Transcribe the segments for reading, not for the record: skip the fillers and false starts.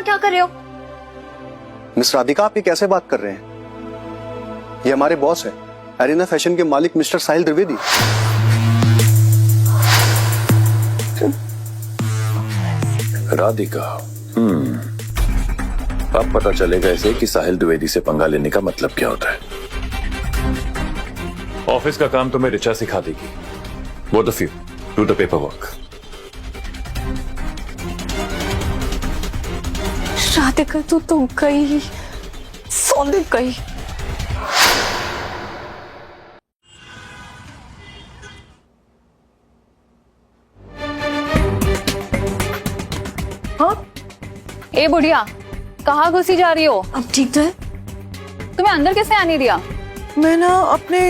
क्या कर रहे हो? मिस राधिका, आप ये कैसे बात कर रहे हैं? ये हमारे बॉस है, एरिना फैशन के मालिक मिस्टर साहिल द्विवेदी। राधिका, अब पता चलेगा इसे कि साहिल द्विवेदी से पंगा लेने का मतलब क्या होता है। ऑफिस का काम तुम्हें ऋचा सिखा देगी। Both of you do the paper work. Radhika तो गई, सॉलिड गई। हाँ? ए बुढ़िया, कहाँ घुसी जा रही हो? अब ठीक तो है? तुम्हें अंदर कैसे आने दिया? मैं ना अपने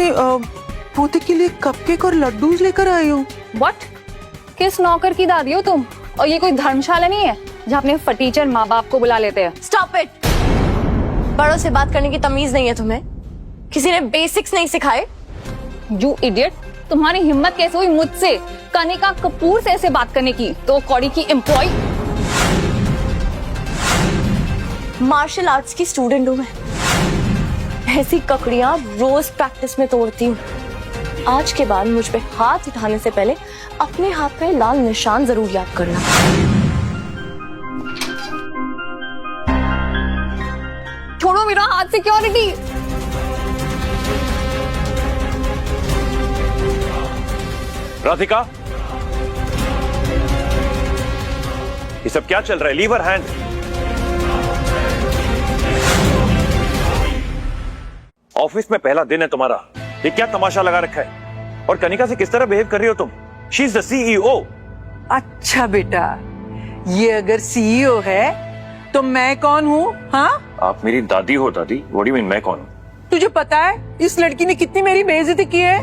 पोते के लिए कपकेक और लड्डू लेकर आई हूँ। व्हाट? किस नौकर की दादी हो तुम? और ये कोई धर्मशाला नहीं है जहाँ अपने फटीचर माँ बाप को बुला लेते हैं। Stop it. बड़ों से बात करने की तमीज नहीं है तुम्हें? किसी ने बेसिक्स नहीं सिखाए? यू इडियट, तुम्हारी हिम्मत कैसे हुई मुझसे कनिका कपूर से ऐसे बात करने की? तो कौड़ी की एम्प्लॉय। मार्शल आर्ट्स की स्टूडेंट हूँ मैं। ऐसी ककड़ियां रोज प्रैक्टिस में तोड़ती हूँ। आज के बाद मुझ पे हाथ उठाने से पहले अपने हाथ पे लाल निशान जरूर याद करना। छोड़ो मेरा हाथ, सिक्योरिटी। राधिका, ये सब क्या चल रहा है? Liver hand. ऑफिस में पहला दिन है तुम्हारा, ये क्या तमाशा लगा रखा है? और कनिका से किस तरह बिहेव कर रही हो तुम? She is the CEO. अच्छा बेटा, ये अगर सीईओ है तो मैं कौन हूँ? हाँ, आप मेरी दादी हो। दादी? व्हाट डू यू मीन मैं कौन हूँ? तुझे पता है इस लड़की ने कितनी मेरी बेइज्जती की है?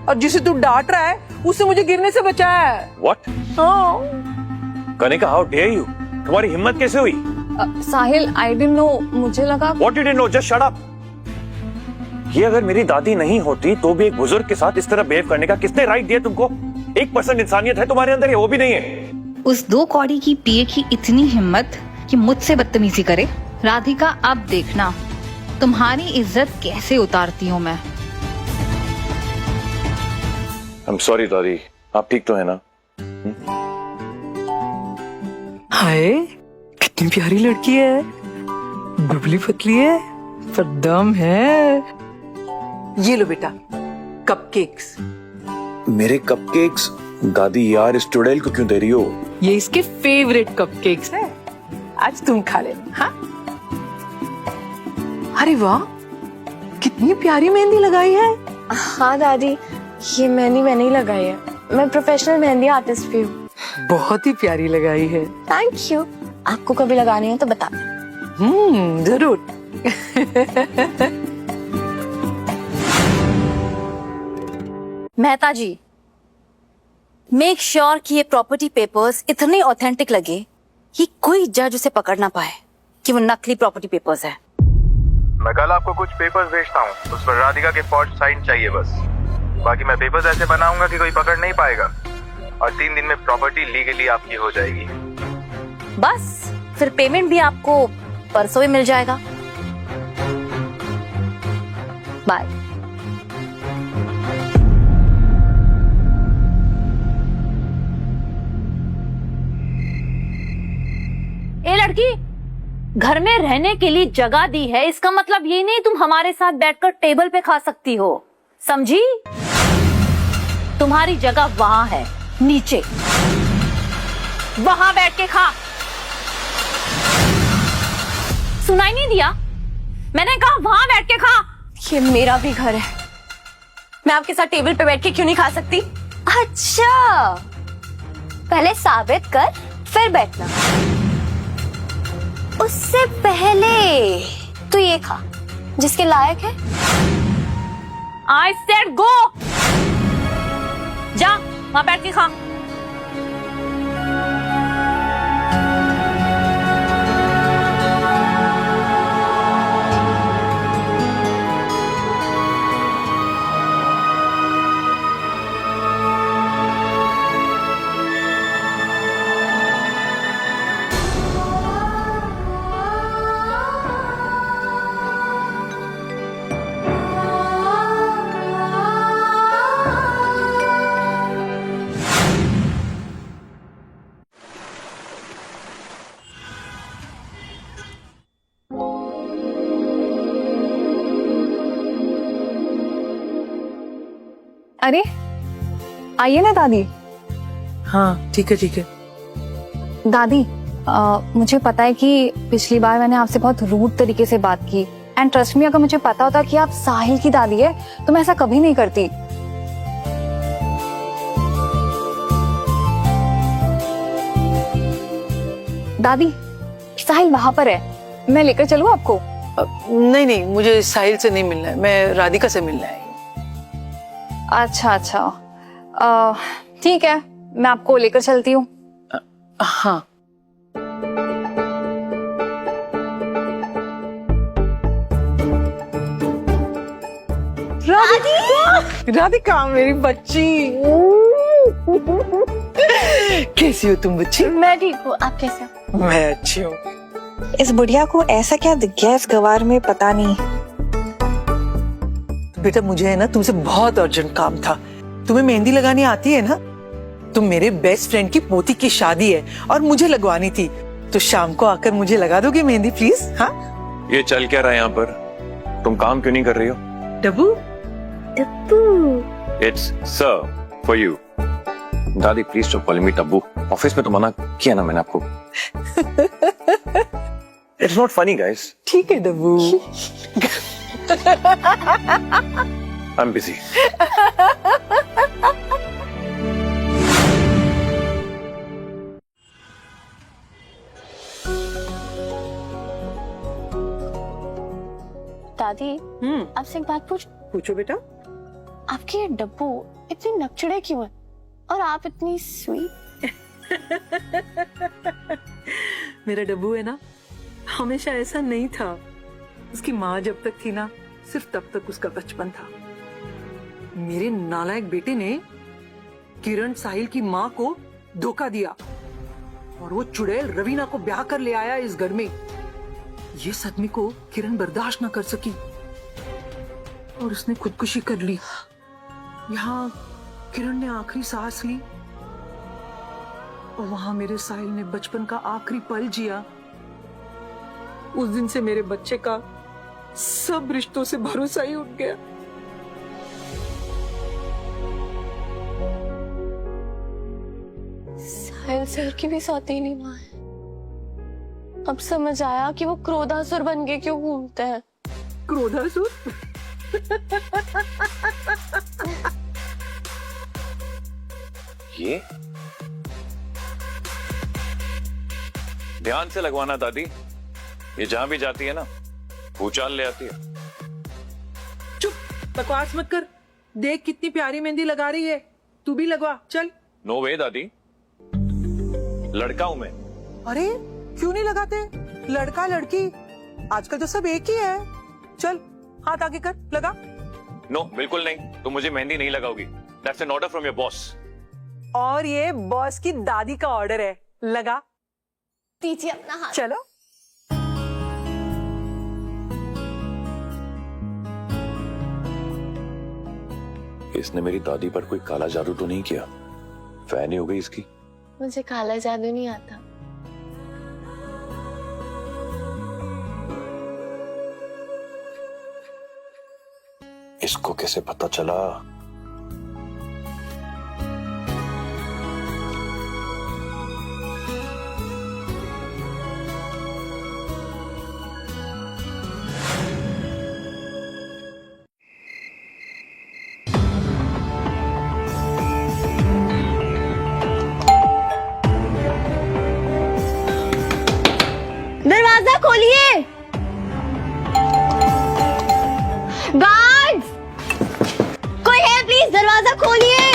और जिसे तू डांट रहा है उससे मुझे गिरने से बचाया है। व्हाट? हाँ। Kanika, how dare you? तुम्हारी हिम्मत कैसे हुई? साहिल, आई डिडंट नो, मुझे लगा। What you didn't know? Just shut up. ये अगर मेरी दादी नहीं होती तो भी एक बुजुर्ग के साथ इस तरह बिहेव करने का किसने राइट दिया तुमको? 1% इंसानियत है तुम्हारे अंदर, ये वो भी नहीं है। उस 2 कौड़ी की पिए की इतनी हिम्मत कि मुझसे बदतमीजी करे। राधिका, अब देखना तुम्हारी इज्जत कैसे उतारती हूँ मैं। आई एम सॉरी दादी, आप ठीक तो है ना? हाय, कितनी प्यारी लड़की है, दुबली पतली है, पर दम है। ये लो बेटा, कपकेक्स। मेरे कपकेक्स? दादी यार, इस चुड़ैल को क्यों दे रही हो? ये इसके फेवरेट कपकेक्स है, आज तुम खा लेना। हाँ? अरे वाह, कितनी प्यारी मेहंदी लगाई है। हाँ दादी, ये मेहंदी मैंने ही लगाई है। मैं प्रोफेशनल मेहंदी आर्टिस्ट भी हूँ। बहुत ही प्यारी लगाई है। Thank you. आपको कभी लगानी है तो बता। जरूर। मेहता जी, मेक श्योर कि ये प्रॉपर्टी पेपर्स इतने ऑथेंटिक लगे कि कोई जज उसे पकड़ ना पाए कि वो नकली प्रॉपर्टी पेपर्स है। मैं कल आपको कुछ पेपर्स भेजता हूँ, उस पर राधिका के फॉर्ज साइन चाहिए बस। बाकी मैं पेपर्स ऐसे बनाऊंगा कि कोई पकड़ नहीं पाएगा, और 3 दिन में प्रॉपर्टी लीगली आपकी हो जाएगी। बस फिर पेमेंट भी आपको परसों ही मिल जाएगा। बाय। ए लड़की, घर में रहने के लिए जगह दी है, इसका मतलब ये नहीं तुम हमारे साथ बैठकर टेबल पे खा सकती हो, समझी? तुम्हारी जगह वहां है, नीचे, वहां बैठ के खा। सुनाई नहीं दिया? मैंने कहा वहां बैठ के खा। ये मेरा भी घर है, मैं आपके साथ टेबल पे बैठ के क्यों नहीं खा सकती? अच्छा, पहले साबित कर फिर बैठना। उससे पहले तू ये खा जिसके लायक है। I said go, जा वहां बैठ के खा। अरे आइए ना दादी। हाँ ठीक है ठीक है। दादी मुझे पता है कि पिछली बार मैंने आपसे बहुत रूड तरीके से बात की, एंड ट्रस्ट मी, अगर मुझे पता होता कि आप साहिल की दादी है तो मैं ऐसा कभी नहीं करती। दादी साहिल वहां पर है, मैं लेकर चलूं आपको? नहीं नहीं, मुझे साहिल से नहीं मिलना है, मैं राधिका से मिलना है। अच्छा अच्छा, ठीक है, मैं आपको लेकर चलती हूँ। हाँ राधिका मेरी बच्ची। कैसी हो तुम बच्ची? मैं ठीक हूँ, आप कैसे हो? मैं अच्छी हूँ। इस बुढ़िया को ऐसा क्या दिख गया इस गवार में, पता नहीं। बेटा मुझे है ना तुमसे बहुत अर्जेंट काम था। तुम्हें मेहंदी लगानी आती है ना? तुम मेरे बेस्ट फ्रेंड की पोती की शादी है और मुझे लगवानी थी, तो शाम को आकर मुझे लगा दोगे मेहंदी प्लीज? हाँ ये चल क्या रहा है यहाँ पर? तुम काम क्यों नहीं कर रही हो? डब्बू इट्स सर फॉर यू। दादी please stop calling me Tabu. Office में तो मना किया ना मैंने आपको। It's not funny guys. ठीक है डब्बू। I am busy. दादी आपसे एक बात पूछो बेटा। आपके ये डब्बू इतने नकचड़े क्यों है और आप इतनी स्वीट? मेरा डब्बू है ना, हमेशा ऐसा नहीं था। उसकी माँ जब तक थी ना, सिर्फ तब तक उसका बचपन था। मेरे नालायक बेटे ने किरण साहिल की माँ को धोखा दिया और वो चुड़ैल रवीना को ब्याह कर ले आया इस घर में। ये सदमे को किरण बर्दाश्त ना कर सकी और उसने खुदकुशी कर ली। यहाँ किरण ने आखिरी सांस ली और वहां मेरे साहिल ने बचपन का आखिरी पल जिया। उस दिन से मेरे बच्चे का सब रिश्तों से भरोसा ही उठ गया। साहिल सर की भी सौतेली माँ है। अब समझ आया कि वो क्रोधासुर बन के क्यों घूमते हैं। क्रोधासुर? ये ध्यान से लगवाना दादी, ये जहां भी जाती है ना भूचाल ले आती है। चुप, बकवास मत कर। देख कितनी प्यारी मेहंदी लगा रही है, तू भी लगवा चल। नो वे दादी, लड़का हूं मैं। अरे क्यों नहीं लगाते? लड़का लड़की आजकल तो सब एक ही है। चल हाथ आगे कर, लगा। नो बिल्कुल नहीं, तुम मुझे मेहंदी नहीं लगाओगी। That's an order from your boss. और ये बॉस की दादी का ऑर्डर है, लगा। दीजिए अपना हाथ। चलो। इसने मेरी दादी पर कोई काला जादू तो नहीं किया? फैन ही हो गई इसकी। मुझे काला जादू नहीं आता। इसको कैसे पता चला? दरवाजा खोलिए। गार्ड्स, कोई है प्लीज दरवाजा खोलिए।